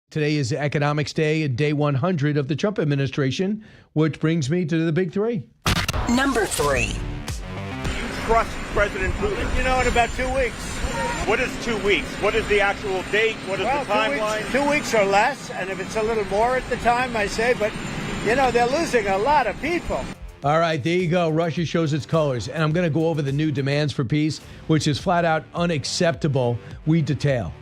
Today is Economics Day and day 100 of the Trump administration, which brings me to the big three. Number 3. Trust President Putin. You know, in about 2 weeks. What is 2 weeks? What is the actual date? What is the timeline? 2 weeks or less, and if it's a little more at the time, I say, but, you know, they're losing a lot of people. All right, there you go. Russia shows its colors. And I'm going to go over the new demands for peace, which is flat out unacceptable. We detail.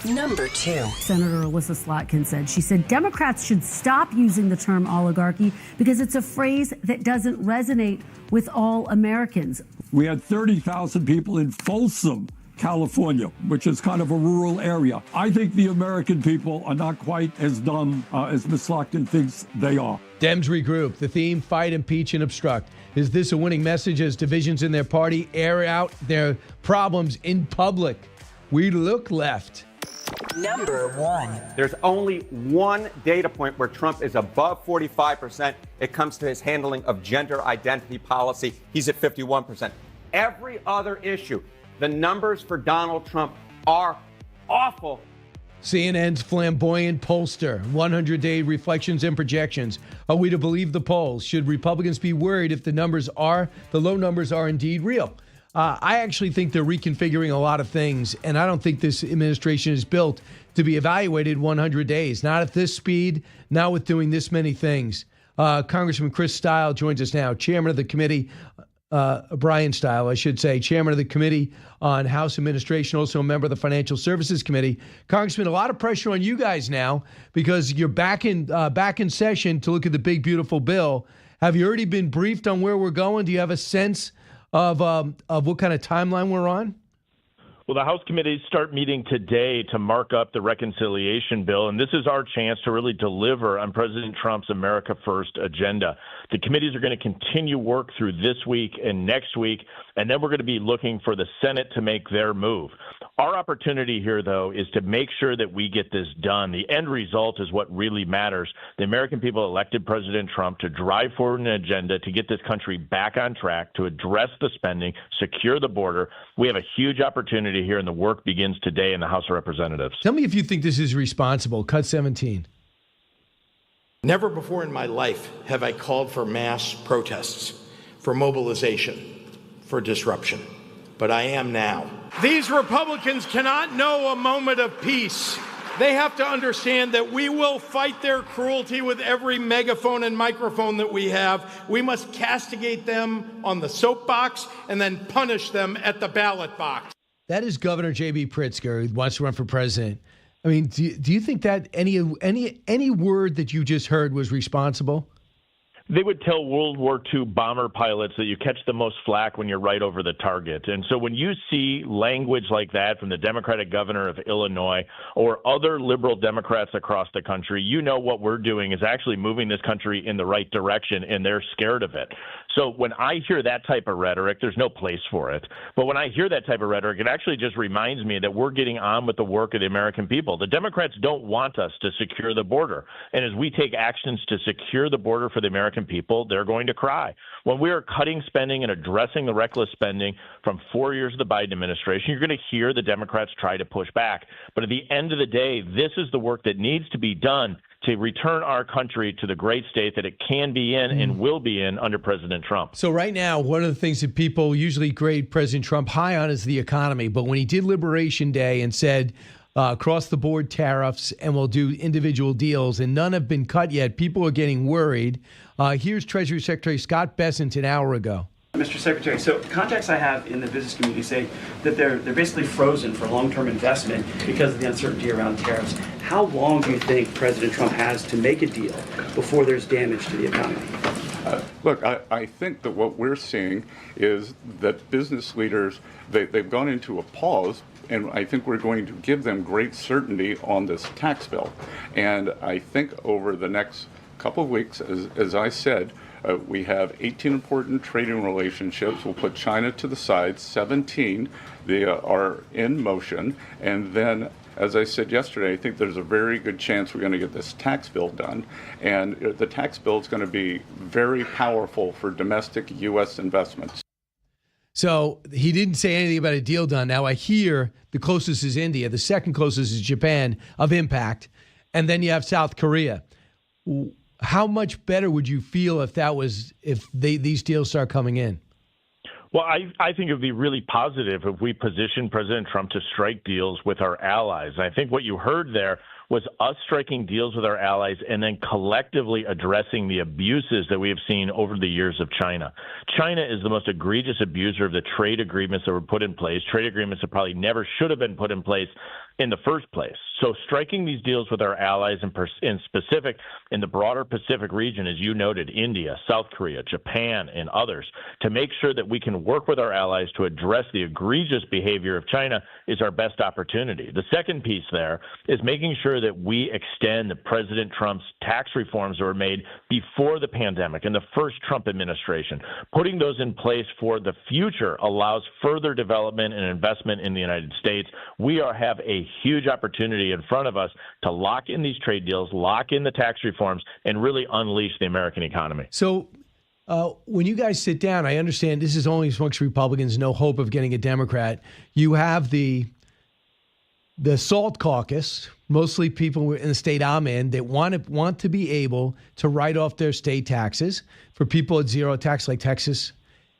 Number 2. Senator Alyssa Slotkin said, Democrats should stop using the term oligarchy because it's a phrase that doesn't resonate with all Americans. We had 30,000 people in Folsom, California, which is kind of a rural area. I think the American people are not quite as dumb as Ms. Slotkin thinks they are. Dems regroup. The theme, fight, impeach, and obstruct. Is this a winning message as divisions in their party air out their problems in public? We look left. Number 1. There's only one data point where Trump is above 45%. It comes to his handling of gender identity policy. He's at 51%. Every other issue, the numbers for Donald Trump are awful. CNN's flamboyant pollster, 100-day reflections and projections. Are we to believe the polls? Should Republicans be worried if the low numbers are indeed real? I actually think they're reconfiguring a lot of things, and I don't think this administration is built to be evaluated 100 days. Not at this speed, not with doing this many things. Congressman Chris Steil joins us now, chairman of the committee, Bryan Steil, I should say, chairman of the Committee on House Administration, also a member of the Financial Services Committee. Congressman, a lot of pressure on you guys now because you're back in session to look at the big, beautiful bill. Have you already been briefed on where we're going? Do you have a sense of what kind of timeline we're on? Well, the House committees start meeting today to mark up the reconciliation bill, and this is our chance to really deliver on President Trump's America First agenda. The committees are going to continue work through this week and next week, and then we're going to be looking for the Senate to make their move. Our opportunity here, though, is to make sure that we get this done. The end result is what really matters. The American people elected President Trump to drive forward an agenda to get this country back on track, to address the spending, secure the border. We have a huge opportunity here, and the work begins today in the House of Representatives. Tell me if you think this is responsible. Cut 17. Never before in my life have I called for mass protests, for mobilization, for disruption. But I am now. These Republicans cannot know a moment of peace. They have to understand that we will fight their cruelty with every megaphone and microphone that we have. We must castigate them on the soapbox and then punish them at the ballot box. That is Governor J.B. Pritzker, who wants to run for president. I mean, do you think that any word that you just heard was responsible? They would tell World War II bomber pilots that you catch the most flack when you're right over the target. And so when you see language like that from the Democratic governor of Illinois or other liberal Democrats across the country, you know what we're doing is actually moving this country in the right direction, and they're scared of it. So when I hear that type of rhetoric, there's no place for it. But when I hear that type of rhetoric, it actually just reminds me that we're getting on with the work of the American people. The Democrats don't want us to secure the border. And as we take actions to secure the border for the American people, they're going to cry. When we are cutting spending and addressing the reckless spending from 4 years of the Biden administration, you're going to hear the Democrats try to push back. But at the end of the day, this is the work that needs to be done to return our country to the great state that it can be in and will be in under President Trump. So right now, one of the things that people usually grade President Trump high on is the economy. But when he did Liberation Day and said across-the-board tariffs and we'll do individual deals, and none have been cut yet, people are getting worried. Here's Treasury Secretary Scott Bessent an hour ago. Mr. Secretary, so contacts I have in the business community say that they're basically frozen for long-term investment because of the uncertainty around tariffs. How long do you think President Trump has to make a deal before there's damage to the economy? Look, I think that what we're seeing is that business leaders, they've gone into a pause, and I think we're going to give them great certainty on this tax bill. And I think over the next couple of weeks, as I said, we have 18 important trading relationships. We'll put China to the side. 17 they are in motion. And then, as I said yesterday, I think there's a very good chance we're going to get this tax bill done. And the tax bill is going to be very powerful for domestic U.S. investments. So he didn't say anything about a deal done. Now I hear the closest is India. The second closest is Japan of impact. and then you have South Korea. How much better would you feel if these deals start coming in? Well, I think it would be really positive if we position President Trump to strike deals with our allies. I think what you heard there was us striking deals with our allies and then collectively addressing the abuses that we have seen over the years of China. China is the most egregious abuser of the trade agreements that were put in place, trade agreements that probably never should have been put in place in the first place. So striking these deals with our allies in specific in the broader Pacific region, as you noted, India, South Korea, Japan, and others, to make sure that we can work with our allies to address the egregious behavior of China is our best opportunity. The second piece there is making sure that we extend President Trump's tax reforms that were made before the pandemic and the first Trump administration. Putting those in place for the future allows further development and investment in the United States. We have a huge opportunity in front of us to lock in these trade deals, lock in the tax reforms, and really unleash the American economy. So when you guys sit down, I understand this is only amongst Republicans, no hope of getting a Democrat. You have the SALT caucus, mostly people in the state I'm in, that want to be able to write off their state taxes for people at zero tax like Texas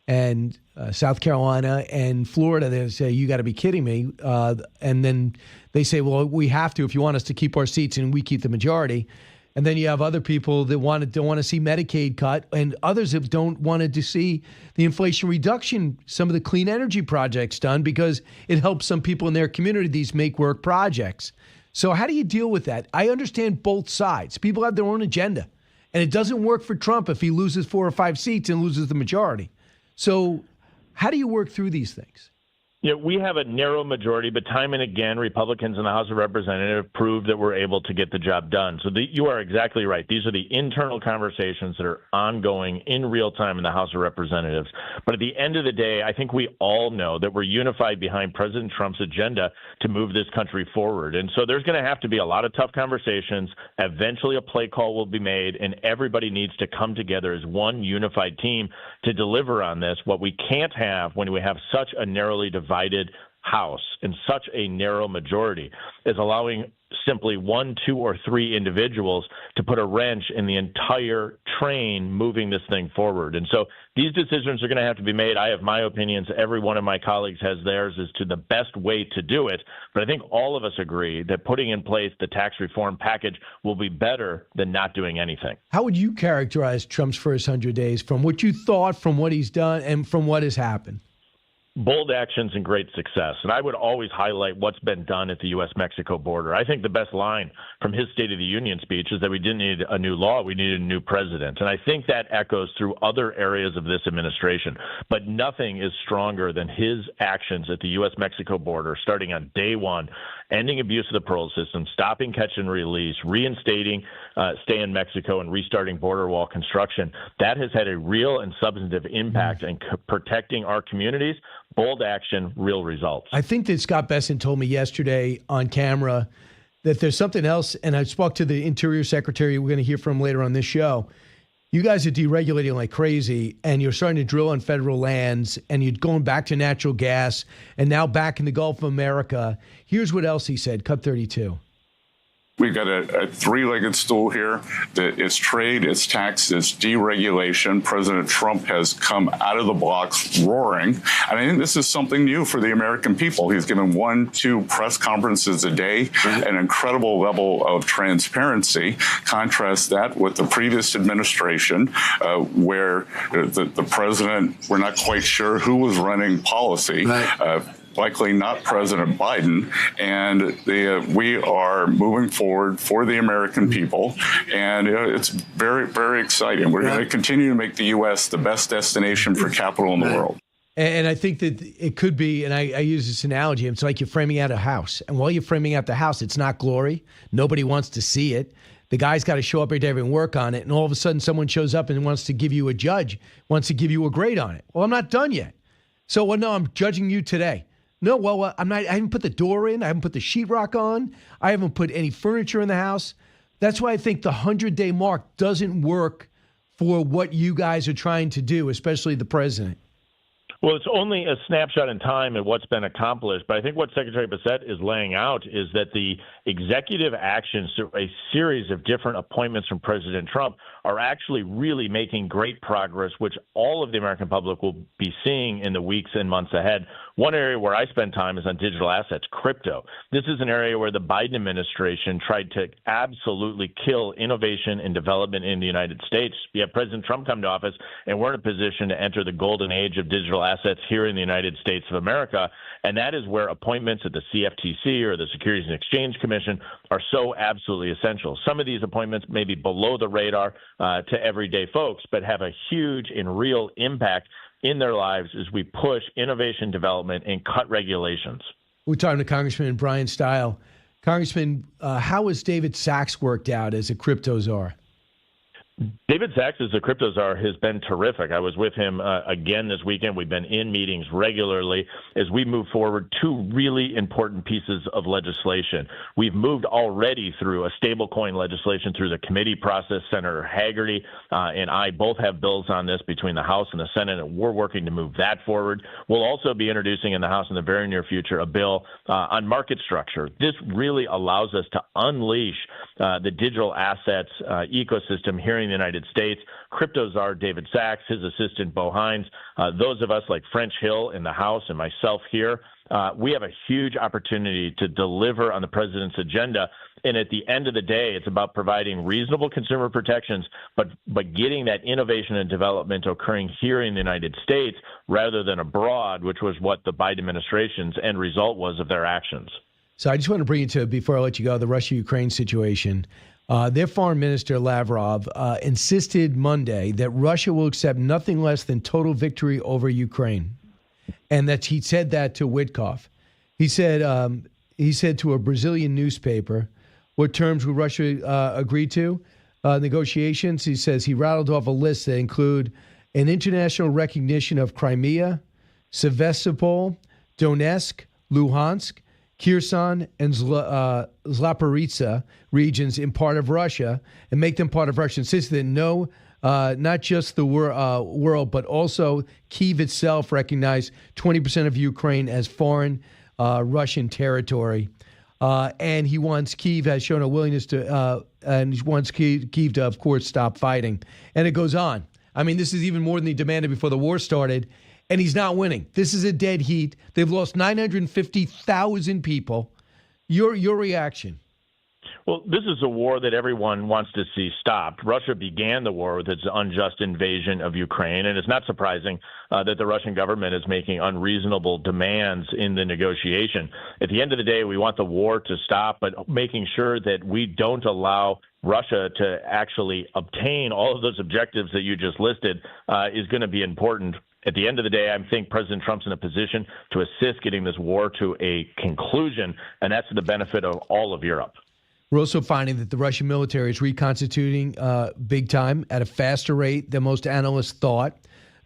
and South Carolina and Florida. They say, you got to be kidding me. And then they say, well, we have to if you want us to keep our seats and we keep the majority. And then you have other people that don't want to see Medicaid cut, and others that don't want to see the Inflation Reduction, some of the clean energy projects done, because it helps some people in their community, these make work projects. So how do you deal with that? I understand both sides. People have their own agenda, and it doesn't work for Trump if he loses 4 or 5 seats and loses the majority. So how do you work through these things? Yeah, we have a narrow majority, but time and again, Republicans in the House of Representatives proved that we're able to get the job done. So you are exactly right. These are the internal conversations that are ongoing in real time in the House of Representatives. But at the end of the day, I think we all know that we're unified behind President Trump's agenda to move this country forward. And so there's going to have to be a lot of tough conversations. Eventually, a play call will be made, and everybody needs to come together as one unified team to deliver on this. What we can't have when we have such a narrowly divided House and such a narrow majority is allowing simply 1, 2, or 3 individuals to put a wrench in the entire train moving this thing forward. And so these decisions are going to have to be made. I have my opinions. Every one of my colleagues has theirs as to the best way to do it. But I think all of us agree that putting in place the tax reform package will be better than not doing anything. How would you characterize Trump's first 100 days from what you thought, from what he's done, and from what has happened? Bold actions and great success. And I would always highlight what's been done at the U.S.-Mexico border. I think the best line from his State of the Union speech is that we didn't need a new law, we needed a new president. And I think that echoes through other areas of this administration. But nothing is stronger than his actions at the U.S.-Mexico border, starting on day one, ending abuse of the parole system, stopping catch and release, reinstating stay in Mexico, and restarting border wall construction. That has had a real and substantive impact in protecting our communities. Bold action, real results. I think that Scott Bessent told me yesterday on camera that there's something else, and I spoke to the Interior Secretary we're going to hear from later on this show. You guys are deregulating like crazy, and you're starting to drill on federal lands, and you're going back to natural gas, and now back in the Gulf of America. Here's what else he said. Cut 32. We've got a three-legged stool here. It's trade, it's tax, it's deregulation. President Trump has come out of the blocks roaring. And I think this is something new for the American people. He's given 1-2 press conferences a day, an incredible level of transparency. Contrast that with the previous administration, where the president, we're not quite sure who was running policy. Right. Likely not President Biden, and we are moving forward for the American people, and it's very, very exciting. We're going to continue to make the U.S. the best destination for capital in the world. And I think that it could be, and I use this analogy, it's like you're framing out a house, and while you're framing out the house, it's not glory. Nobody wants to see it. The guy's got to show up every day and work on it, and all of a sudden someone shows up and wants to give you a judge, wants to give you a grade on it. Well, I'm not done yet. So, no, I'm judging you today. No, well, I'm not. I haven't put the door in. I haven't put the sheetrock on. I haven't put any furniture in the house. That's why I think the 100-day mark doesn't work for what you guys are trying to do, especially the president. Well, it's only a snapshot in time at what's been accomplished, but I think what Secretary Bassett is laying out is that the executive actions through a series of different appointments from President Trump are actually really making great progress, which all of the American public will be seeing in the weeks and months ahead. One area where I spend time is on digital assets, crypto. This is an area where the Biden administration tried to absolutely kill innovation and development in the United States. You have President Trump come to office, and we're in a position to enter the golden age of digital assets here in the United States of America, and that is where appointments at the CFTC or the Securities and Exchange Commission are so absolutely essential. Some of these appointments may be below the radar to everyday folks, but have a huge and real impact in their lives as we push innovation development and cut regulations. We're talking to Congressman Bryan Steil. Congressman, how has David Sachs worked out as a crypto czar? David Sachs, as the crypto czar, has been terrific. I was with him again this weekend. We've been in meetings regularly as we move forward two really important pieces of legislation. We've moved already through a stablecoin legislation through the committee process. Senator Haggerty and I both have bills on this between the House and the Senate, and we're working to move that forward. We'll also be introducing in the House in the very near future a bill on market structure. This really allows us to unleash the digital assets ecosystem here in the United States. Crypto czar David Sachs, his assistant Bo Hines, those of us like French Hill in the House and myself here, we have a huge opportunity to deliver on the president's agenda. And at the end of the day, it's about providing reasonable consumer protections, but getting that innovation and development occurring here in the United States rather than abroad, which was what the Biden administration's end result was of their actions. So I just want to bring you to, before I let you go, the Russia-Ukraine situation. Their foreign minister, Lavrov, insisted Monday that Russia will accept nothing less than total victory over Ukraine. And that he said that to Witkoff. He said to a Brazilian newspaper, what terms would Russia agree to? Negotiations. He says he rattled off a list that include an international recognition of Crimea, Sevastopol, Donetsk, Luhansk, Kherson, and Zaporizhzhia regions in part of Russia and make them part of Russia. Insisted that no, not just the world, but also Kyiv itself recognize 20% of Ukraine as foreign Russian territory. And he wants Kyiv has shown a willingness to, and he wants Kyiv to, of course, stop fighting. And it goes on. I mean, this is even more than he demanded before the war started. And he's not winning. This is a dead heat. They've lost 950,000 people. Your reaction? Well, this is a war that everyone wants to see stopped. Russia began the war with its unjust invasion of Ukraine, and it's not surprising that the Russian government is making unreasonable demands in the negotiation. At the end of the day, we want the war to stop, but making sure that we don't allow Russia to actually obtain all of those objectives that you just listed is going to be important. At the end of the day, I think President Trump's in a position to assist getting this war to a conclusion, and that's to the benefit of all of Europe. We're also finding that the Russian military is reconstituting big time at a faster rate than most analysts thought.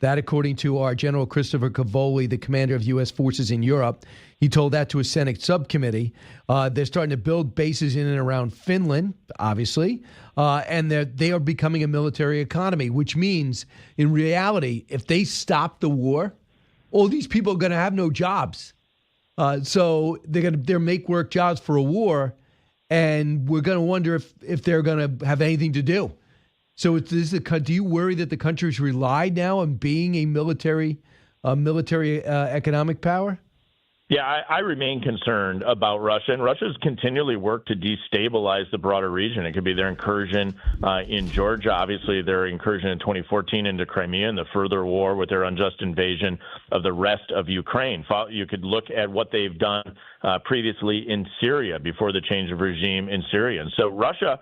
That, according to our General Christopher Cavoli, the commander of U.S. forces in Europe, he told that to a Senate subcommittee. They're starting to build bases in and around Finland, obviously, and they are becoming a military economy, which means, in reality, if they stop the war, all these people are going to have no jobs. So they're make-work jobs for a war, and we're going to wonder if they're going to have anything to do. So do you worry that the country's relied now on being a military economic power? Yeah, I remain concerned about Russia, and Russia's continually worked to destabilize the broader region. It could be their incursion in Georgia, obviously their incursion in 2014 into Crimea, and the further war with their unjust invasion of the rest of Ukraine. You could look at what they've done previously in Syria before the change of regime in Syria. And so Russia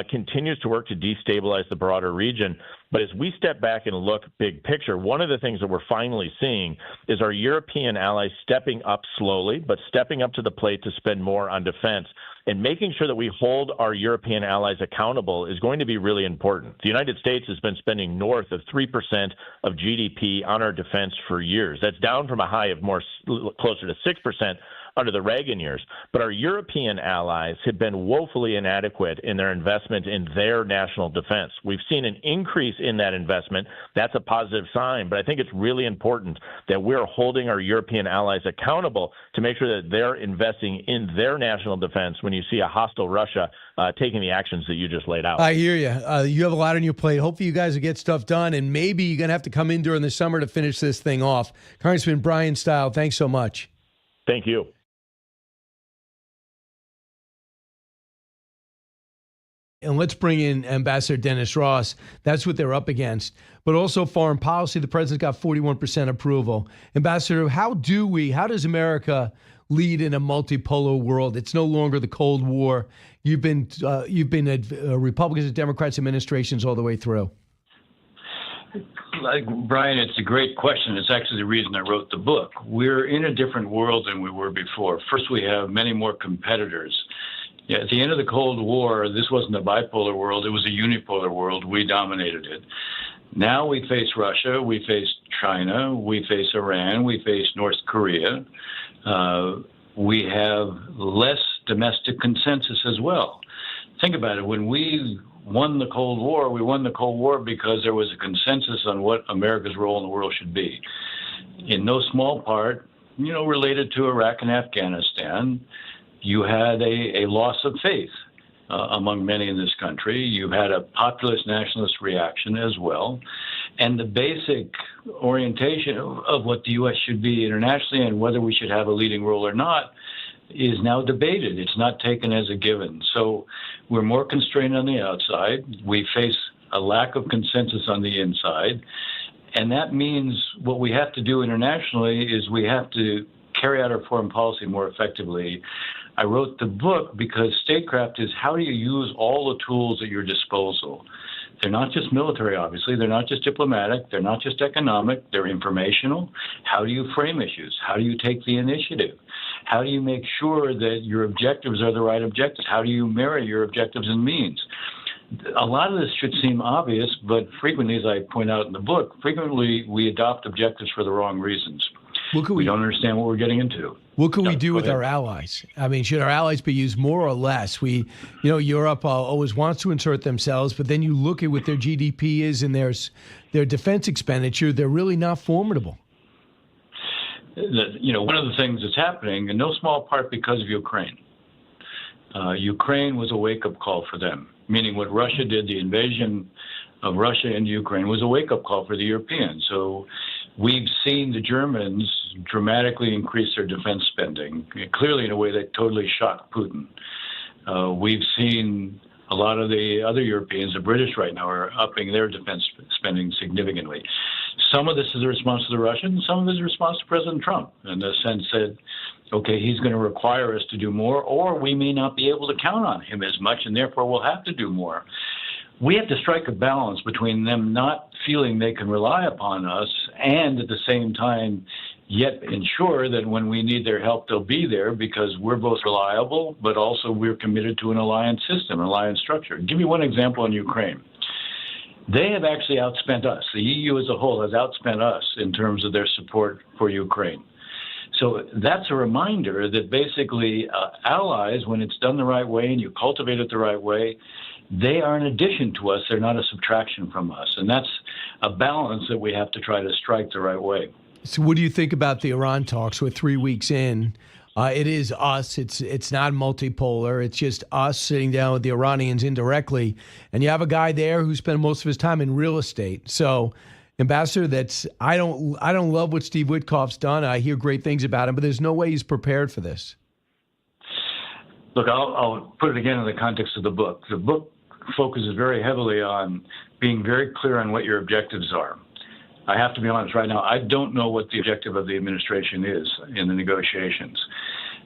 continues to work to destabilize the broader region. But as we step back and look big picture, one of the things that we're finally seeing is our European allies stepping up slowly, but stepping up to the plate to spend more on defense. And making sure that we hold our European allies accountable is going to be really important. The United States has been spending north of 3% of GDP on our defense for years. That's down from a high of closer to 6% under the Reagan years. But our European allies have been woefully inadequate in their investment in their national defense. We've seen an increase in that investment. That's a positive sign. But I think it's really important that we're holding our European allies accountable to make sure that they're investing in their national defense when you see a hostile Russia taking the actions that you just laid out. I hear you. You have a lot on your plate. Hopefully you guys will get stuff done, and maybe you're going to have to come in during the summer to finish this thing off. Congressman Bryan Steil, thanks so much. Thank you. And let's bring in Ambassador Dennis Ross. That's what they're up against. But also foreign policy, the president's got 41% approval. Ambassador, how does America lead in a multipolar world? It's no longer the Cold War. You've been Republicans and Democrats administrations all the way through. Like Brian, it's a great question. It's actually the reason I wrote the book. We're in a different world than we were before. First, we have many more competitors. Yeah, at the end of the Cold War, this wasn't a bipolar world. It was a unipolar world. We dominated it. Now we face Russia. We face China. We face Iran. We face North Korea. We have less domestic consensus as well. Think about it. When we won the Cold War, we won the Cold War because there was a consensus on what America's role in the world should be. In no small part, related to Iraq and Afghanistan, you had a loss of faith among many in this country. You had a populist nationalist reaction as well. And the basic orientation of what the U.S. should be internationally and whether we should have a leading role or not is now debated. It's not taken as a given. So we're more constrained on the outside. We face a lack of consensus on the inside. And that means what we have to do internationally is we have to carry out our foreign policy more effectively. I wrote the book because statecraft is how do you use all the tools at your disposal. They're not just military, obviously. They're not just diplomatic. They're not just economic. They're informational. How do you frame issues? How do you take the initiative? How do you make sure that your objectives are the right objectives? How do you marry your objectives and means? A lot of this should seem obvious, but frequently, as I point out in the book, frequently we adopt objectives for the wrong reasons. We don't understand what we're getting into. What can we do with our allies? I mean, should our allies be used more or less? Europe always wants to insert themselves, but then you look at what their GDP is and their defense expenditure, they're really not formidable. One of the things that's happening, in no small part because of Ukraine. Ukraine was a wake-up call for them, meaning what Russia did, the invasion of Russia into Ukraine, was a wake-up call for the Europeans. So we've seen the Germans dramatically increase their defense spending, clearly in a way that totally shocked Putin. We've seen a lot of the other Europeans, the British right now, are upping their defense spending significantly. Some of this is a response to the Russians, some of it is a response to President Trump, in the sense that, okay, he's going to require us to do more, or we may not be able to count on him as much, and therefore we'll have to do more. We have to strike a balance between them not feeling they can rely upon us and at the same time yet ensure that when we need their help, they'll be there because we're both reliable, but also we're committed to an alliance system, an alliance structure. I'll give you one example on Ukraine. They have actually outspent us. The EU as a whole has outspent us in terms of their support for Ukraine. So that's a reminder that basically allies, when it's done the right way and you cultivate it the right way, they are an addition to us. They're not a subtraction from us. And that's a balance that we have to try to strike the right way. So what do you think about the Iran talks? We're 3 weeks in. It is us. It's not multipolar. It's just us sitting down with the Iranians indirectly. And you have a guy there who spent most of his time in real estate. So, Ambassador, I don't love what Steve Witkoff's done. I hear great things about him, but there's no way he's prepared for this. Look, I'll put it again in the context of the book. The book focuses very heavily on being very clear on what your objectives are. I have to be honest right now, I don't know what the objective of the administration is in the negotiations.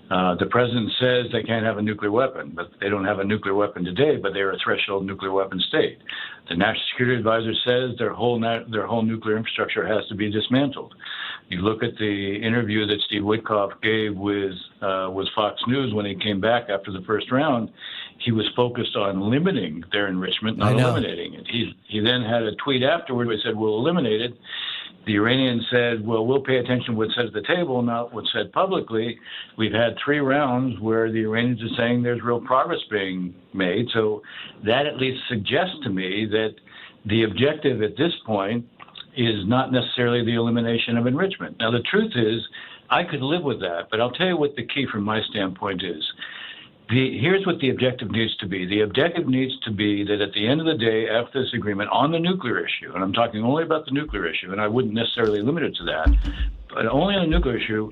The president says they can't have a nuclear weapon, but they don't have a nuclear weapon today, but they're a threshold nuclear weapon state. The National Security Advisor says their whole nuclear infrastructure has to be dismantled. You look at the interview that Steve Witkoff gave with Fox News when he came back after the first round. He was focused on limiting their enrichment, not eliminating it. He then had a tweet afterward where he said, we'll eliminate it. The Iranians said, well, we'll pay attention to what's said at the table, not what's said publicly. We've had 3 rounds where the Iranians are saying there's real progress being made. So that at least suggests to me that the objective at this point is not necessarily the elimination of enrichment. Now, the truth is, I could live with that, but I'll tell you what the key from my standpoint is. Here's what the objective needs to be. The objective needs to be that at the end of the day, after this agreement on the nuclear issue, and I'm talking only about the nuclear issue, and I wouldn't necessarily limit it to that, but only on the nuclear issue,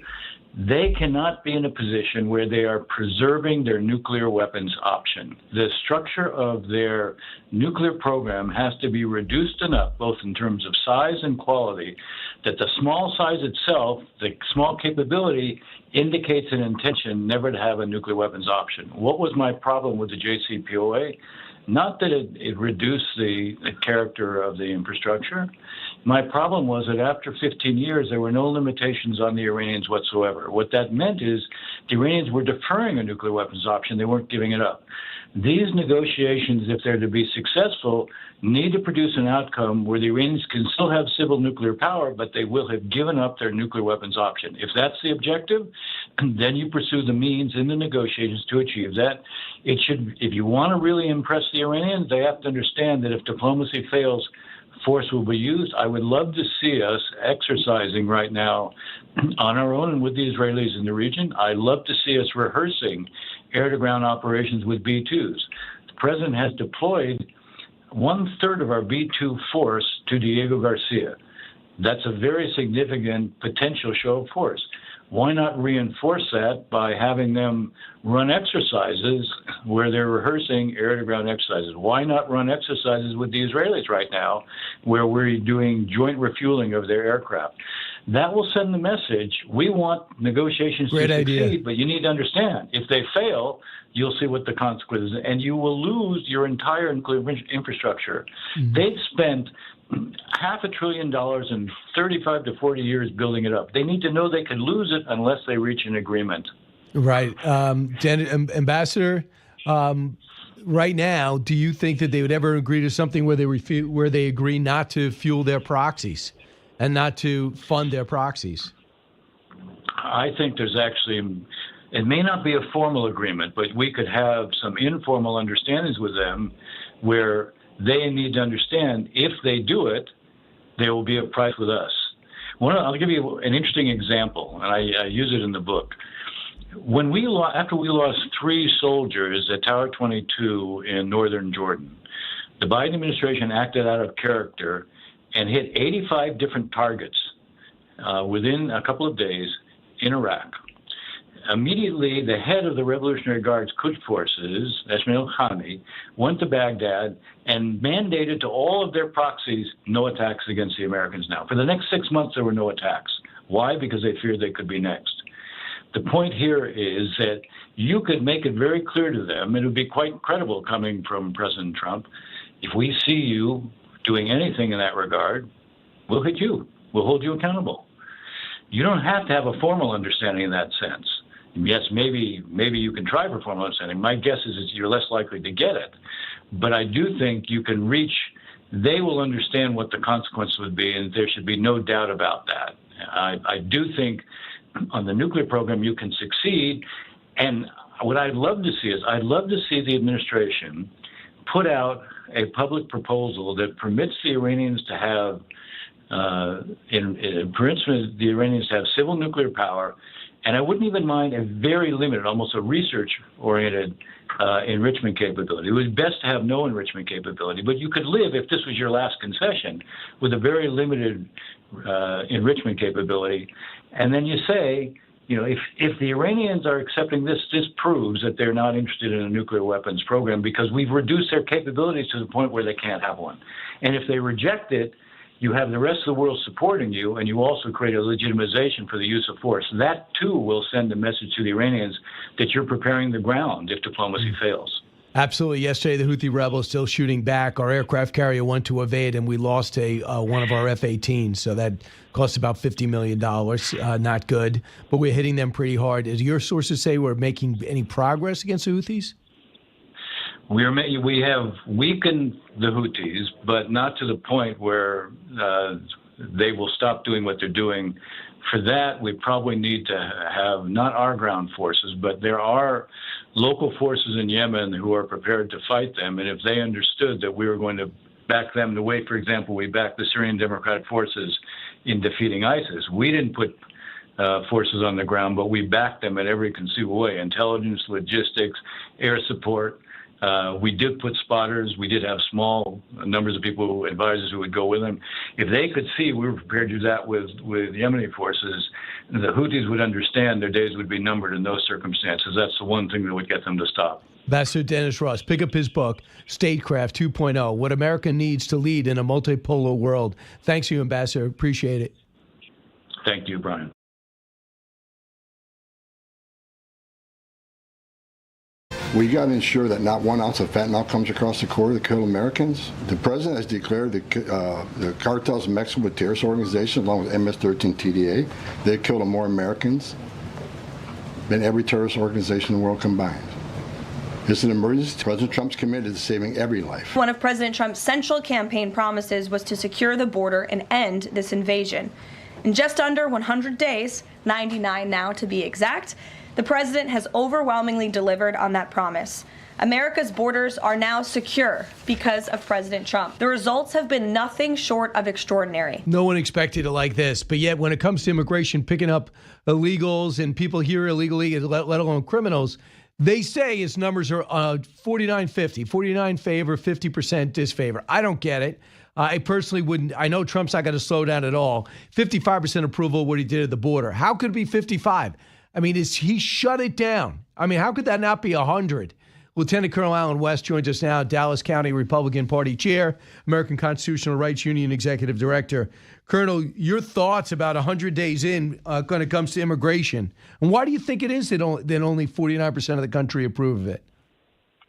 they cannot be in a position where they are preserving their nuclear weapons option. The structure of their nuclear program has to be reduced enough, both in terms of size and quality, that the small size itself, the small capability, indicates an intention never to have a nuclear weapons option. What was my problem with the JCPOA? Not that it reduced the character of the infrastructure. My problem was that after 15 years, there were no limitations on the Iranians whatsoever. What that meant is the Iranians were deferring a nuclear weapons option. They weren't giving it up. These negotiations, if they're to be successful, need to produce an outcome where the Iranians can still have civil nuclear power, but they will have given up their nuclear weapons option. If that's the objective, then you pursue the means in the negotiations to achieve that. It should, if you want to really impress the Iranians, they have to understand that if diplomacy fails, force will be used. I would love to see us exercising right now on our own and with the Israelis in the region. I'd love to see us rehearsing air-to-ground operations with B-2s. The president has deployed 1/3 of our B-2 force to Diego Garcia. That's a very significant potential show of force. Why not reinforce that by having them run exercises where they're rehearsing air-to-ground exercises? Why not run exercises with the Israelis right now where we're doing joint refueling of their aircraft? That will send the message, we want negotiations to succeed, but you need to understand, if they fail, you'll see what the consequences, and you will lose your entire nuclear infrastructure. Mm-hmm. They've spent $500 billion in 35 to 40 years building it up. They need to know they could lose it unless they reach an agreement. Right. Ambassador, right now, do you think that they would ever agree to something where they agree not to fuel their proxies and not to fund their proxies? I think there's actually, it may not be a formal agreement, but we could have some informal understandings with them where they need to understand if they do it, there will be a price with us. I'll give you an interesting example, and I use it in the book. After we lost 3 soldiers at Tower 22 in northern Jordan, the Biden administration acted out of character and hit 85 different targets within a couple of days in Iraq. Immediately, the head of the Revolutionary Guard's Quds forces, Ismail Khani, went to Baghdad and mandated to all of their proxies no attacks against the Americans now. For the next 6 months, there were no attacks. Why? Because they feared they could be next. The point here is that you could make it very clear to them, and it would be quite credible coming from President Trump, if we see you doing anything in that regard, we'll hit you. We'll hold you accountable. You don't have to have a formal understanding in that sense. Yes, maybe you can try for formal understanding. My guess is that you're less likely to get it. But I do think you can reach, they will understand what the consequence would be, and there should be no doubt about that. I do think on the nuclear program you can succeed. And what I'd love to see is I'd love to see the administration put out a public proposal that permits the Iranians to have, permits the Iranians to have civil nuclear power. And I wouldn't even mind a very limited, almost a research-oriented enrichment capability. It was best to have no enrichment capability, but you could live, if this was your last concession, with a very limited enrichment capability. And then you say, you know, if the Iranians are accepting this, this proves that they're not interested in a nuclear weapons program because we've reduced their capabilities to the point where they can't have one. And if they reject it, you have the rest of the world supporting you, and you also create a legitimization for the use of force. That, too, will send a message to the Iranians that you're preparing the ground if diplomacy fails. Absolutely. Yesterday, the Houthi rebels still shooting back. Our aircraft carrier went to evade, and we lost one of our F-18s. So that cost about $50 million. Not good. But we're hitting them pretty hard. As your sources say, we're making any progress against the Houthis? We have weakened the Houthis, but not to the point where they will stop doing what they're doing. For that, we probably need to have not our ground forces, but there are local forces in Yemen who are prepared to fight them. And if they understood that we were going to back them the way, for example, we backed the Syrian Democratic Forces in defeating ISIS. We didn't put forces on the ground, but we backed them in every conceivable way: intelligence, logistics, air support. We did put spotters. We did have small numbers of people, advisors who would go with them. If they could see we were prepared to do that with Yemeni forces, the Houthis would understand their days would be numbered in those circumstances. That's the one thing that would get them to stop. Ambassador Dennis Ross, pick up his book, Statecraft 2.0, What America Needs to Lead in a Multipolar World. Thanks to you, Ambassador. Appreciate it. Thank you, Bryan. We got to ensure that not 1 ounce of fentanyl comes across the border to kill Americans. The president has declared the cartels in Mexico a terrorist organization, along with MS-13 TDA. They killed more Americans than every terrorist organization in the world combined. It's an emergency. President Trump's committed to saving every life. One of President Trump's central campaign promises was to secure the border and end this invasion. In just under 100 days, 99 now to be exact, the president has overwhelmingly delivered on that promise. America's borders are now secure because of President Trump. The results have been nothing short of extraordinary. No one expected it like this, but yet when it comes to immigration, picking up illegals and people here illegally, let alone criminals, they say its numbers are 49-50, 49 favor, 50% disfavor. I don't get it. I personally wouldn't. I know Trump's not going to slow down at all. 55% approval of what he did at the border. How could it be 55? I mean, he shut it down. I mean, how could that not be 100? Lieutenant Colonel Alan West joins us now, Dallas County Republican Party Chair, American Constitutional Rights Union Executive Director. Colonel, your thoughts about 100 days in when it comes to immigration, and why do you think it is that only 49% of the country approve of it?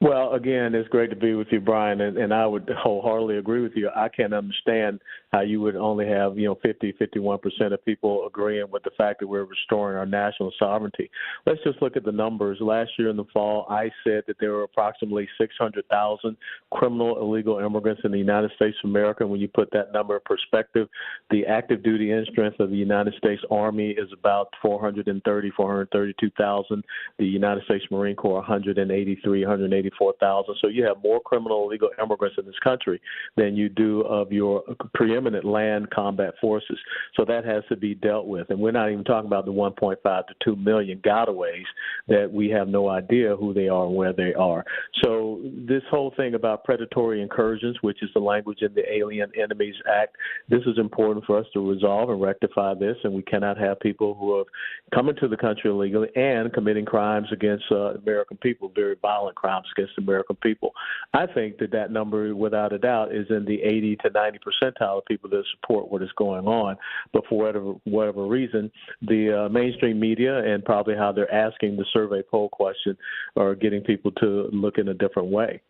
Well, again, it's great to be with you, Bryan, and I would wholeheartedly agree with you. I can't understand how you would only have, 51% of people agreeing with the fact that we're restoring our national sovereignty. Let's just look at the numbers. Last year in the fall, I said that there were approximately 600,000 criminal illegal immigrants in the United States of America. And when you put that number in perspective, the active duty end strength of the United States Army is about 432,000. The United States Marine Corps, 184,000. So you have more criminal illegal immigrants in this country than you do of your preeminent land combat forces. So that has to be dealt with. And we're not even talking about the 1.5 to 2 million gotaways that we have no idea who they are and where they are. So this whole thing about predatory incursions, which is the language in the Alien Enemies Act, this is important for us to resolve and rectify this. And we cannot have people who have come into the country illegally and committing crimes against American people, very violent crimes against American people. I think that number, without a doubt, is in the 80 to 90 percentile of people that support what is going on. But for whatever reason, the mainstream media and probably how they're asking the survey poll question are getting people to look in a different way.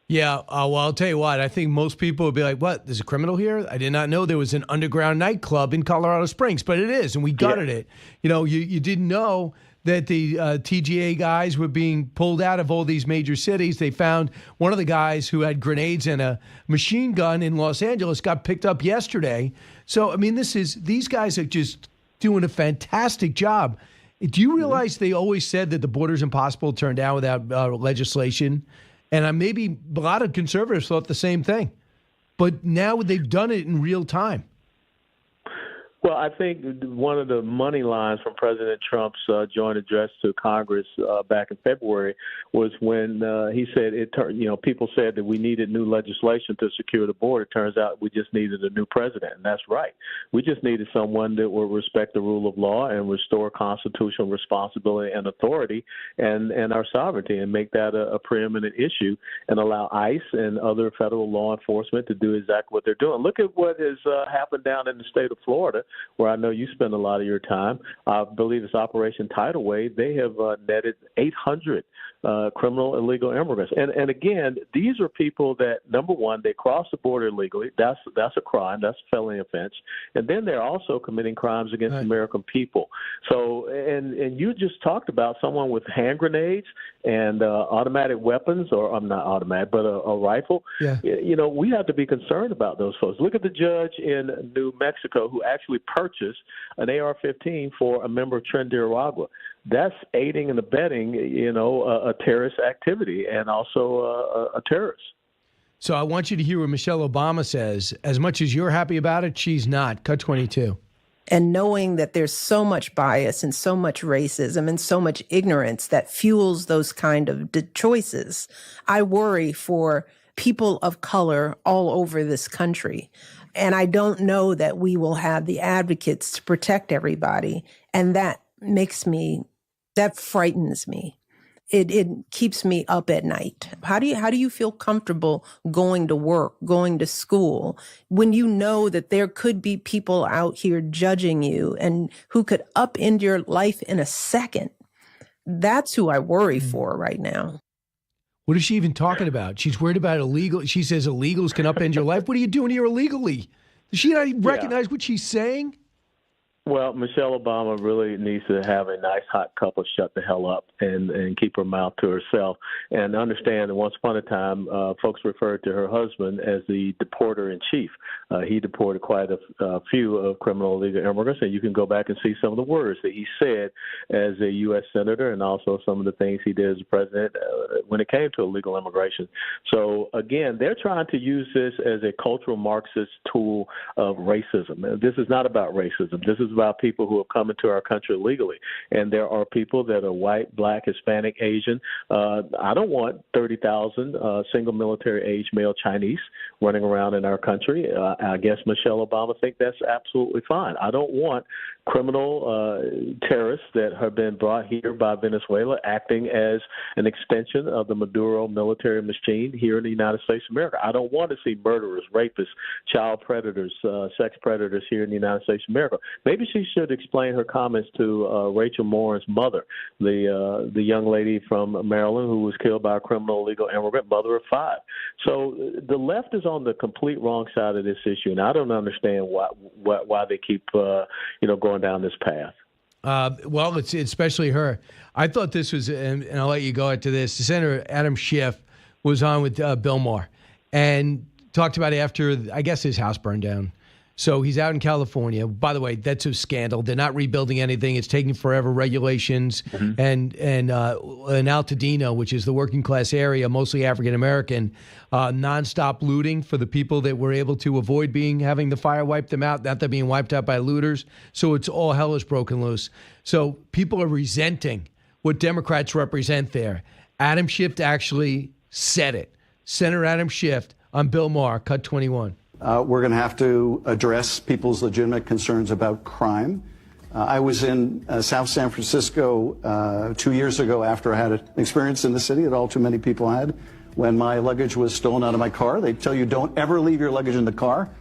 Yeah, well, I'll tell you what. I think most people would be like, what, there's a criminal here? I did not know there was an underground nightclub in Colorado Springs, but it is, and we gutted it. You didn't know that the TGA guys were being pulled out of all these major cities. They found one of the guys who had grenades and a machine gun in Los Angeles got picked up yesterday. So, I mean, these guys are just doing a fantastic job. Do you realize they always said that the border's impossible to turn down without legislation? And maybe a lot of conservatives thought the same thing. But now they've done it in real time. Well, I think one of the money lines from President Trump's joint address to Congress back in February was when he said people said that we needed new legislation to secure the border. It turns out we just needed a new president, and that's right. We just needed someone that would respect the rule of law and restore constitutional responsibility and authority and our sovereignty and make that a preeminent issue and allow ICE and other federal law enforcement to do exactly what they're doing. Look at what has happened down in the state of Florida where I know you spend a lot of your time. I believe it's Operation Tidal Wave. They have netted 800 criminal illegal immigrants. And again, these are people that, number one, they cross the border illegally. That's a crime. That's a felony offense. And then they're also committing crimes against American people. So, and you just talked about someone with hand grenades and automatic weapons, or I'm not automatic, but a rifle. Yeah. You know, we have to be concerned about those folks. Look at the judge in New Mexico who actually purchased an AR-15 for a member of Trinidad. That's aiding and abetting, you know, a terrorist activity and also a terrorist. So I want you to hear what Michelle Obama says. As much as you're happy about it, she's not. Cut 22. And knowing that there's so much bias and so much racism and so much ignorance that fuels those kind of choices, I worry for people of color all over this country. And I don't know that we will have the advocates to protect everybody. And that frightens me. It keeps me up at night. How do you feel comfortable going to work, going to school, when you know that there could be people out here judging you and who could upend your life in a second? That's who I worry for right now. What is she even talking about? She's worried about illegal. She says illegals can upend your life. What are you doing here illegally? Does she not even recognize what she's saying? Well, Michelle Obama really needs to have a nice hot cup of shut the hell up and keep her mouth to herself, and understand that once upon a time, folks referred to her husband as the deporter-in-chief. He deported quite a few of criminal illegal immigrants, and you can go back and see some of the words that he said as a U.S. senator and also some of the things he did as president when it came to illegal immigration. So, again, they're trying to use this as a cultural Marxist tool of racism. This is not about racism. This is about people who have come into our country illegally. And there are people that are white, black, Hispanic, Asian. I don't want 30,000 single military-age male Chinese running around in our country. I guess Michelle Obama thinks that's absolutely fine. I don't want criminal terrorists that have been brought here by Venezuela acting as an extension of the Maduro military machine here in the United States of America. I don't want to see murderers, rapists, child predators, sex predators here in the United States of America. Maybe she should explain her comments to Rachel Morin's mother, the young lady from Maryland who was killed by a criminal illegal immigrant, mother of 5. So the left is on the complete wrong side of this issue, and I don't understand why they keep going down this path. Well, it's especially her. I thought this was, and I'll let you go into this. Senator Adam Schiff was on with Bill Maher and talked about after, I guess, his house burned down. So he's out in California. By the way, that's a scandal. They're not rebuilding anything. It's taking forever. Regulations and in Altadena, which is the working class area, mostly African American, nonstop looting for the people that were able to avoid having the fire wipe them out. Not they're being wiped out by looters. So it's all hell is broken loose. So people are resenting what Democrats represent there. Adam Schiff actually said it. Senator Adam Schiff on Bill Maher, cut 21. We're going to have to address people's legitimate concerns about crime. I was in South San Francisco 2 years ago after I had an experience in the city that all too many people had. When my luggage was stolen out of my car, they tell you don't ever leave your luggage in the car.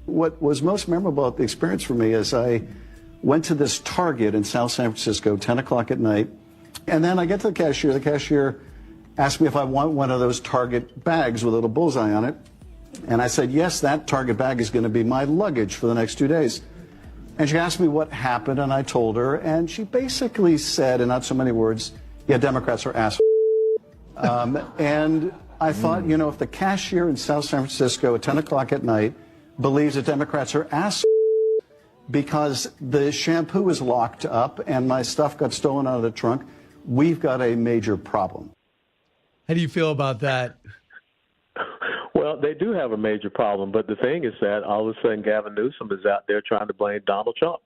What was most memorable about the experience for me is I went to this Target in South San Francisco, 10 o'clock at night, and then I get to the cashier. The cashier asked me if I want one of those Target bags with a little bullseye on it. And I said, yes, that Target bag is going to be my luggage for the next 2 days. And she asked me what happened, and I told her, and she basically said, in not so many words, yeah, Democrats are assholes. And I thought, if the cashier in South San Francisco at 10 o'clock at night believes that Democrats are assholes because the shampoo is locked up and my stuff got stolen out of the trunk, we've got a major problem. How do you feel about that? Well, they do have a major problem, but the thing is that all of a sudden Gavin Newsom is out there trying to blame Donald Trump.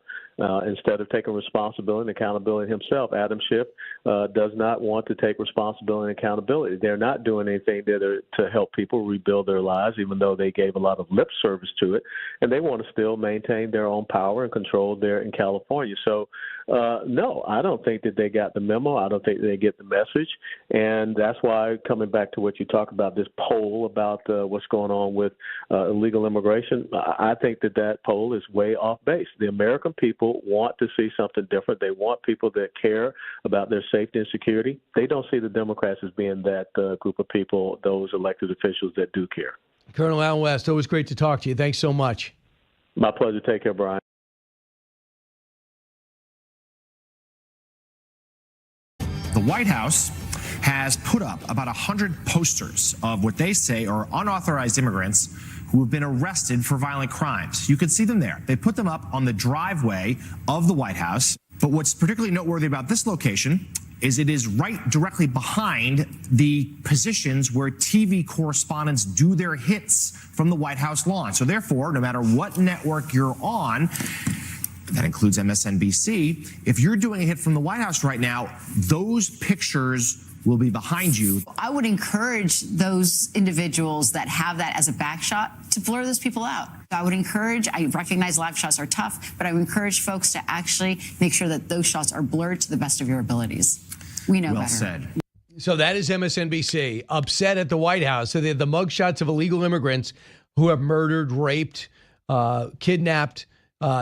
instead of taking responsibility and accountability himself. Adam Schiff does not want to take responsibility and accountability. They're not doing anything there to help people rebuild their lives, even though they gave a lot of lip service to it. And they want to still maintain their own power and control there in California. So, no, I don't think that they got the memo. I don't think they get the message. And that's why, coming back to what you talk about, this poll about what's going on with illegal immigration, I think that poll is way off base. The American people want to see something different. They want people that care about their safety and security. They don't see the Democrats as being that group of people, those elected officials that do care. Colonel Allen West, always great to talk to you. Thanks so much. My pleasure. Take care, Bryan. The White House has put up about 100 posters of what they say are unauthorized immigrants who have been arrested for violent crimes. You can see them there. They put them up on the driveway of the White House. But what's particularly noteworthy about this location is it is right directly behind the positions where TV correspondents do their hits from the White House lawn. So therefore, no matter what network you're on, that includes MSNBC, if you're doing a hit from the White House right now, those pictures will be behind you. I would encourage those individuals that have that as a backshot to blur those people out. I would encourage, I recognize live shots are tough, but I would encourage folks to actually make sure that those shots are blurred to the best of your abilities. We know better. Well said. So that is MSNBC, upset at the White House. So they have the mugshots of illegal immigrants who have murdered, raped, kidnapped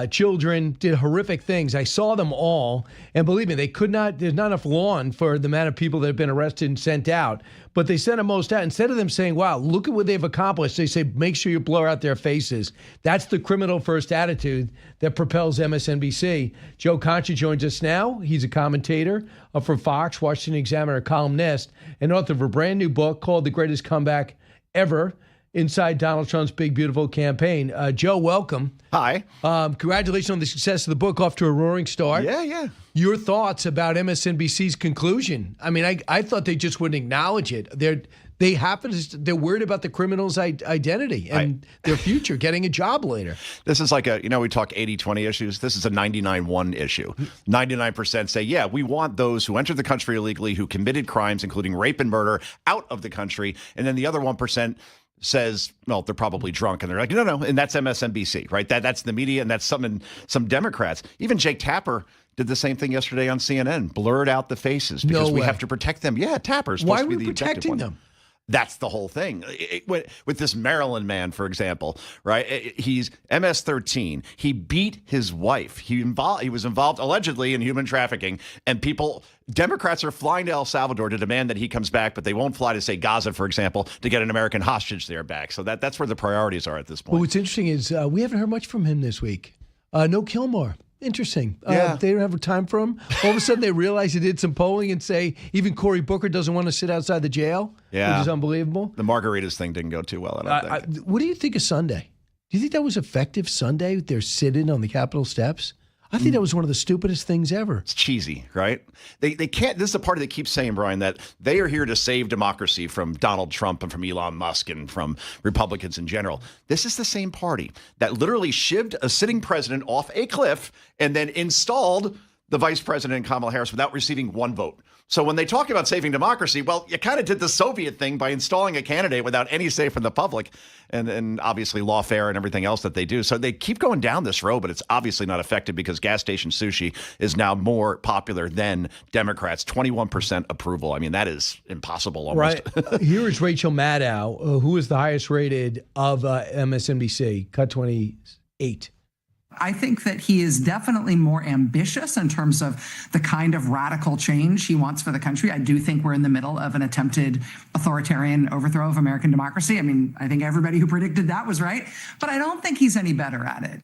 children, did horrific things. I saw them all, and believe me, there's not enough lawn for the amount of people that have been arrested and sent out, but they sent them most out. Instead of them saying, wow, look at what they've accomplished, they say, make sure you blur out their faces. That's the criminal first attitude that propels MSNBC. Joe Concha joins us now. He's a commentator for Fox, Washington Examiner columnist, and author of a brand new book called The Greatest Comeback Ever, inside Donald Trump's big, beautiful campaign. Joe, welcome. Hi. Congratulations on the success of the book, off to a roaring start. Yeah. Your thoughts about MSNBC's conclusion? I mean, I thought they just wouldn't acknowledge it. They're worried about the criminal's identity and their future, getting a job later. This is like we talk 80-20 issues. This is a 99-1 issue. 99% say, yeah, we want those who entered the country illegally, who committed crimes, including rape and murder, out of the country. And then the other 1% says, well, they're probably drunk. And they're like, no. And that's MSNBC, right? That's the media, and that's some Democrats. Even Jake Tapper did the same thing yesterday on CNN, blurred out the faces because we have to protect them. Yeah, Tapper's supposed to be the protecting them. That's the whole thing. With this Maryland man, for example, right? He's MS-13. He beat his wife. He was involved allegedly in human trafficking, and Democrats are flying to El Salvador to demand that he comes back, but they won't fly to, say, Gaza, for example, to get an American hostage there back. So that's where the priorities are at this point. But what's interesting is we haven't heard much from him this week. No Kilmore. Interesting. Yeah. They don't have time for him. All of a sudden, they realize he did some polling and say even Cory Booker doesn't want to sit outside the jail, which is unbelievable. The margaritas thing didn't go too well, I don't think. What do you think of Sunday? Do you think that was effective Sunday? They're sitting on the Capitol steps? I think that was one of the stupidest things ever. It's cheesy, right? They can't. This is the party that keeps saying, Brian, that they are here to save democracy from Donald Trump and from Elon Musk and from Republicans in general. This is the same party that literally shivved a sitting president off a cliff and then installed the vice president, Kamala Harris, without receiving one vote. So when they talk about saving democracy, well, you kind of did the Soviet thing by installing a candidate without any say from the public and obviously lawfare and everything else that they do. So they keep going down this road, but it's obviously not effective because gas station sushi is now more popular than Democrats. 21% approval. I mean, that is impossible almost. Right. Here is Rachel Maddow, who is the highest rated of MSNBC, cut 28. I think that he is definitely more ambitious in terms of the kind of radical change he wants for the country. I do think we're in the middle of an attempted authoritarian overthrow of American democracy. I mean, I think everybody who predicted that was right, but I don't think he's any better at it.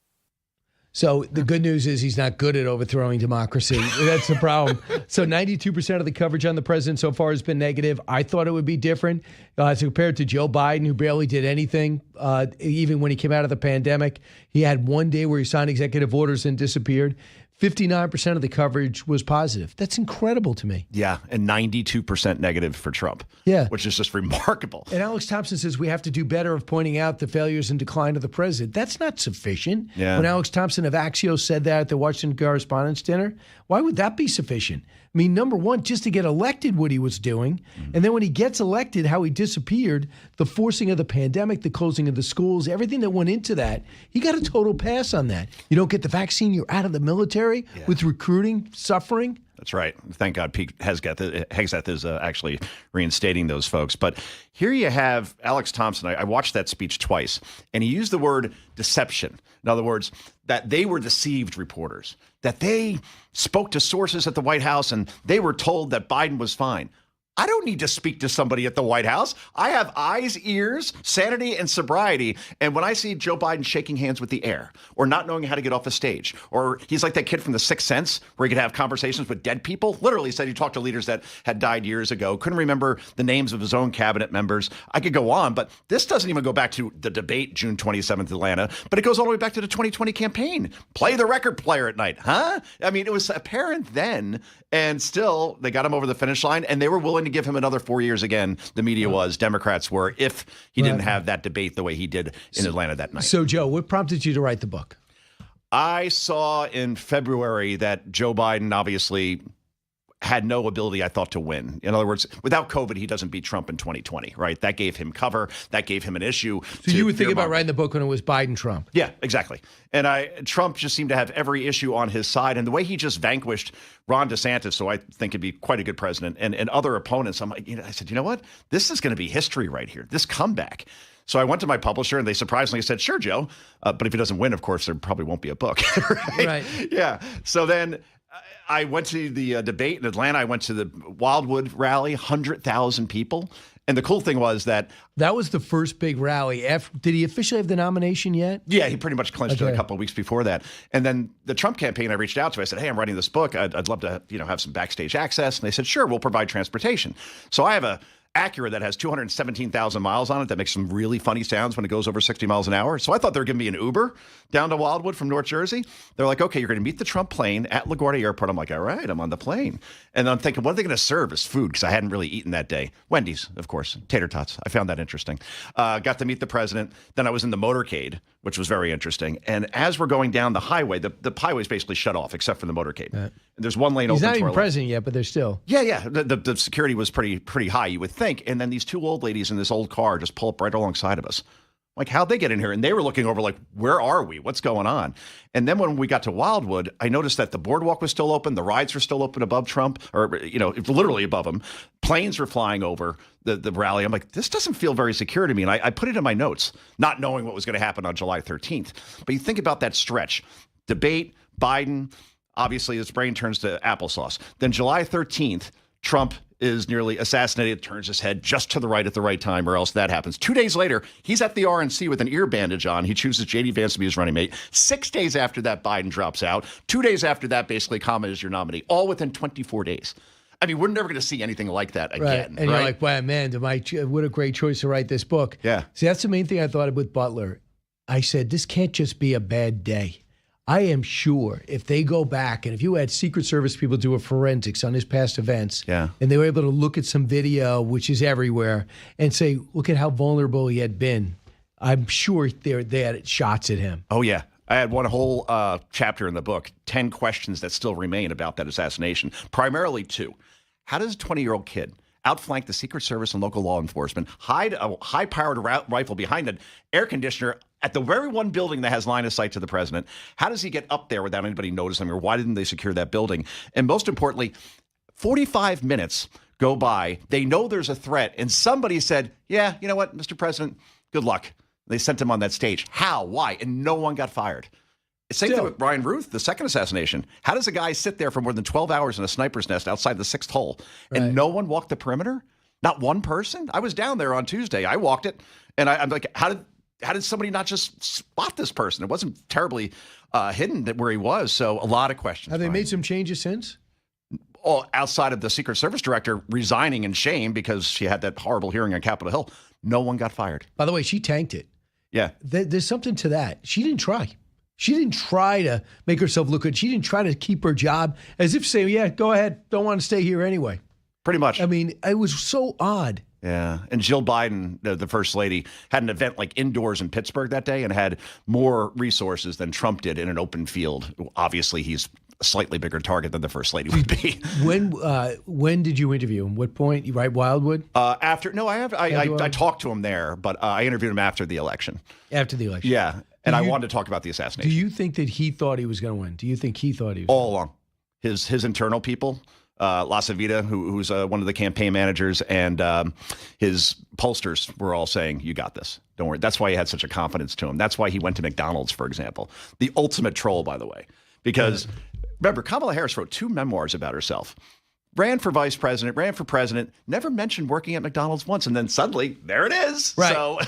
So the good news is he's not good at overthrowing democracy. That's the problem. So 92% of the coverage on the president so far has been negative. I thought it would be different as compared to Joe Biden, who barely did anything, even when he came out of the pandemic. He had one day where he signed executive orders and disappeared. 59% of the coverage was positive. That's incredible to me. Yeah, and 92% negative for Trump. Yeah. Which is just remarkable. And Alex Thompson says we have to do better of pointing out the failures and decline of the president. That's not sufficient. Yeah. When Alex Thompson of Axios said that at the Washington Correspondents' Dinner, why would that be sufficient? I mean, number one, just to get elected, what he was doing. And then when he gets elected, how he disappeared, the forcing of the pandemic, the closing of the schools, everything that went into that, he got a total pass on that. You don't get the vaccine, you're out of the military with recruiting, suffering. That's right. Thank God Pete Hegseth is actually reinstating those folks. But here you have Alex Thompson. I watched that speech twice, and he used the word deception. In other words, that they were deceived reporters, that they spoke to sources at the White House and they were told that Biden was fine. I don't need to speak to somebody at the White House. I have eyes, ears, sanity, and sobriety. And when I see Joe Biden shaking hands with the air or not knowing how to get off a stage, or he's like that kid from The Sixth Sense where he could have conversations with dead people, literally said he talked to leaders that had died years ago, couldn't remember the names of his own cabinet members. I could go on, but this doesn't even go back to the debate June 27th, Atlanta, but it goes all the way back to the 2020 campaign. Play the record player at night, huh? I mean, it was apparent then, and still they got him over the finish line, and they were willing to give him another 4 years again. The media was, Democrats were, if he didn't have that debate the way he did in Atlanta that night. So, Joe, what prompted you to write the book? I saw in February that Joe Biden obviously had no ability, I thought, to win. In other words, without COVID, he doesn't beat Trump in 2020, right? That gave him cover. That gave him an issue. So you would think about writing the book when it was Biden-Trump? Yeah, exactly. And Trump just seemed to have every issue on his side. And the way he just vanquished Ron DeSantis, so I think he'd be quite a good president, and other opponents, I said, you know what? This is going to be history right here, this comeback. So I went to my publisher, and they surprisingly said, sure, Joe. But if he doesn't win, of course, there probably won't be a book. Right? Yeah. So then I went to the debate in Atlanta. I went to the Wildwood rally, 100,000 people. And the cool thing was that was the first big rally. Did he officially have the nomination yet? Yeah, he pretty much clinched it a couple of weeks before that. And then the Trump campaign, I reached out to. I said, hey, I'm writing this book. I'd love to have some backstage access. And they said, sure, we'll provide transportation. So I have a Acura that has 217,000 miles on it that makes some really funny sounds when it goes over 60 miles an hour. So I thought they were giving me an Uber down to Wildwood from North Jersey. They're like, okay, you're going to meet the Trump plane at LaGuardia Airport. I'm like, all right, I'm on the plane. And I'm thinking, what are they going to serve as food? Because I hadn't really eaten that day. Wendy's, of course, tater tots. I found that interesting. Got to meet the president. Then I was in the motorcade, which was very interesting. And as we're going down the highway, the highway's basically shut off except for the motorcade. And there's one lane open. He's not to even our president yet, but they're still. Yeah. The security was pretty high, you would think. And then these two old ladies in this old car just pull up right alongside of us. Like, how'd they get in here? And they were looking over like, where are we? What's going on? And then when we got to Wildwood, I noticed that the boardwalk was still open. The rides were still open above Trump, or, literally above him. Planes were flying over the rally. I'm like, this doesn't feel very secure to me. And I put it in my notes, not knowing what was going to happen on July 13th. But you think about that stretch. Debate, Biden, obviously his brain turns to applesauce. Then July 13th, Trump is nearly assassinated, turns his head just to the right at the right time, or else that happens. 2 days later, he's at the RNC with an ear bandage on. He chooses J.D. Vance to be his running mate. 6 days after that, Biden drops out. 2 days after that, basically, Kamala is your nominee, all within 24 days. I mean, we're never going to see anything like that again. And you're like, wow, man, what a great choice to write this book. Yeah. See, that's the main thing I thought of with Butler. I said, this can't just be a bad day. I am sure if they go back and if you had Secret Service people do a forensics on his past events, and they were able to look at some video, which is everywhere, and say, look at how vulnerable he had been, I'm sure they had shots at him. Oh, yeah. I had one whole chapter in the book, 10 questions that still remain about that assassination, primarily two. How does a 20-year-old kid outflank the Secret Service and local law enforcement, hide a high-powered rifle behind an air conditioner at the very one building that has line of sight to the president? How does he get up there without anybody noticing, or why didn't they secure that building? And most importantly, 45 minutes go by. They know there's a threat, and somebody said, yeah, you know what, Mr. President, good luck. They sent him on that stage. How? Why? And no one got fired. Same thing with Brian Ruth, the second assassination. How does a guy sit there for more than 12 hours in a sniper's nest outside the 6th hole and no one walked the perimeter? Not one person? I was down there on Tuesday. I walked it, and I'm like, how did somebody not just spot this person? It wasn't terribly hidden where he was. So a lot of questions. Have they made some changes since? Oh, outside of the Secret Service director resigning in shame because she had that horrible hearing on Capitol Hill, no one got fired. By the way, she tanked it. Yeah. There's something to that. She didn't try. She didn't try to make herself look good. She didn't try to keep her job, as if saying, yeah, go ahead. Don't want to stay here anyway. Pretty much. I mean, it was so odd. Yeah. And Jill Biden, the first lady, had an event like indoors in Pittsburgh that day and had more resources than Trump did in an open field. Obviously, he's a slightly bigger target than the first lady would be. When did you interview him? What point? Right, Wildwood? I talked to him there, but I interviewed him after the election. After the election? Yeah. And I wanted to talk about the assassination. Do you think that he thought he was going to win? Do you think he thought he was all along? His internal people, La Savita, who's one of the campaign managers, and his pollsters were all saying, you got this. Don't worry. That's why he had such a confidence to him. That's why he went to McDonald's, for example. The ultimate troll, by the way. Because remember, Kamala Harris wrote 2 memoirs about herself. Ran for vice president, ran for president, never mentioned working at McDonald's once. And then suddenly, there it is. Right. So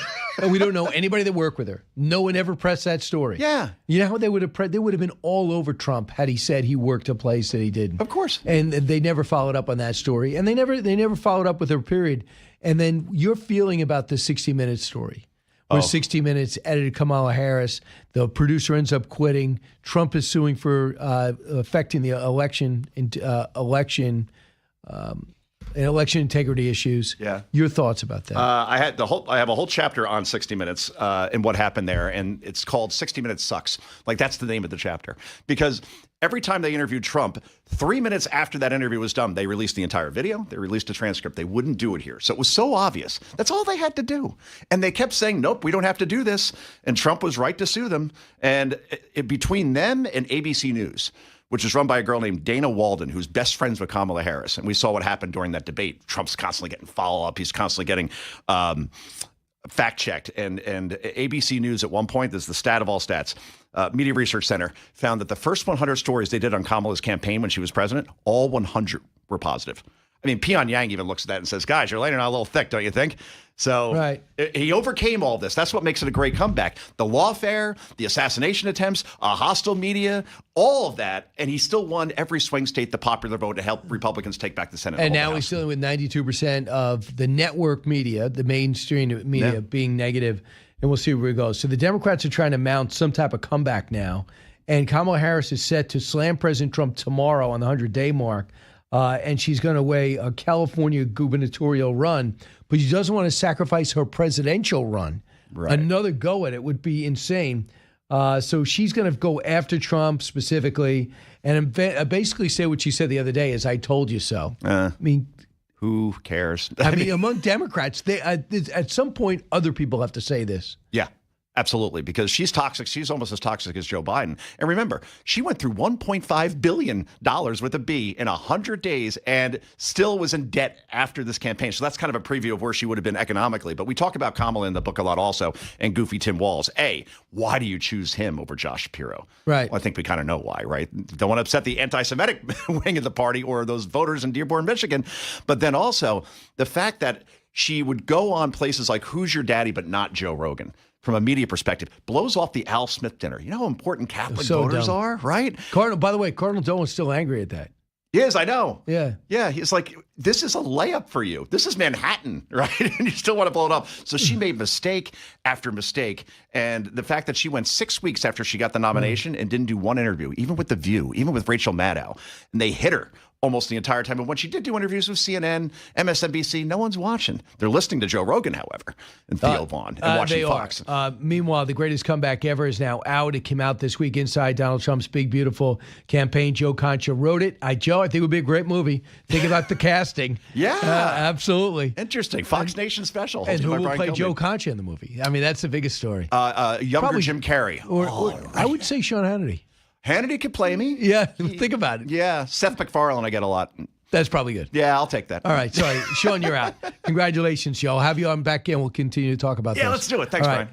and we don't know anybody that worked with her. No one ever pressed that story. Yeah. You know how they would have been all over Trump had he said he worked a place that he didn't. Of course. And they never followed up on that story. And they never followed up with her, period. And then your feeling about the 60 Minutes story. Where 60 Minutes edited Kamala Harris. The producer ends up quitting. Trump is suing for affecting the election integrity issues. Yeah. Your thoughts about that? I have a whole chapter on 60 Minutes and what happened there, and it's called 60 Minutes Sucks. Like, that's the name of the chapter. Because every time they interviewed Trump, 3 minutes after that interview was done, they released the entire video. They released a transcript. They wouldn't do it here. So it was so obvious. That's all they had to do. And they kept saying, nope, we don't have to do this. And Trump was right to sue them. And between them and ABC News, which is run by a girl named Dana Walden, who's best friends with Kamala Harris. And we saw what happened during that debate. Trump's constantly getting follow-up. He's constantly getting fact-checked. And ABC News at one point, this is the stat of all stats, Media Research Center, found that the first 100 stories they did on Kamala's campaign when she was president, all 100 were positive. I mean, Pyongyang even looks at that and says, guys, you're laying it on a little thick, don't you think? So he overcame all this. That's what makes it a great comeback. The lawfare, the assassination attempts, hostile media, all of that. And he still won every swing state, the popular vote, to help Republicans take back the Senate. And now he's dealing with 92% of the network media, the mainstream media, being negative. And we'll see where it goes. So the Democrats are trying to mount some type of comeback now. And Kamala Harris is set to slam President Trump tomorrow on the 100-day mark. And she's going to weigh a California gubernatorial run, but she doesn't want to sacrifice her presidential run. Right. Another go at it would be insane. So she's going to go after Trump specifically and basically say what she said the other day is, I told you so. I mean, who cares? I mean, among Democrats, they at some point, other people have to say this. Yeah. Absolutely, because she's toxic. She's almost as toxic as Joe Biden. And remember, she went through $1.5 billion with a B in 100 days and still was in debt after this campaign. So that's kind of a preview of where she would have been economically. But we talk about Kamala in the book a lot also, and Goofy Tim Walz. Why do you choose him over Josh Shapiro? Right. Well, I think we kind of know why, right? Don't want to upset the anti-Semitic wing of the party or those voters in Dearborn, Michigan. But then also the fact that she would go on places like Who's Your Daddy, but not Joe Rogan. From a media perspective, blows off the Al Smith dinner. You know how important Catholic voters are, right? By the way, Cardinal Dolan's still angry at that. Yes, I know. Yeah. Yeah, he's like, this is a layup for you. This is Manhattan, right? And you still want to blow it up. So she made mistake after mistake. And the fact that she went 6 weeks after she got the nomination and didn't do one interview, even with The View, even with Rachel Maddow, and they hit her almost the entire time. And when she did do interviews with CNN, MSNBC, no one's watching. They're listening to Joe Rogan, however, and Theo Vaughn, and watching Fox. Meanwhile, the greatest comeback ever is now out. It came out this week inside Donald Trump's big, beautiful campaign. Joe Concha wrote it. Joe, I think it would be a great movie. Think about the casting. Yeah. Absolutely. Interesting. Fox Nation special. And who will play Joe Concha in the movie? I mean, that's the biggest story. Younger Probably Jim Carrey. Or I would say Sean Hannity. Hannity could play me. Yeah, think about it. Yeah, Seth MacFarlane I get a lot. That's probably good. Yeah, I'll take that. All right, sorry. Sean, you're out. Congratulations, Joe. I'll have you on back in. We'll continue to talk about this. Yeah, let's do it. Thanks, Brian.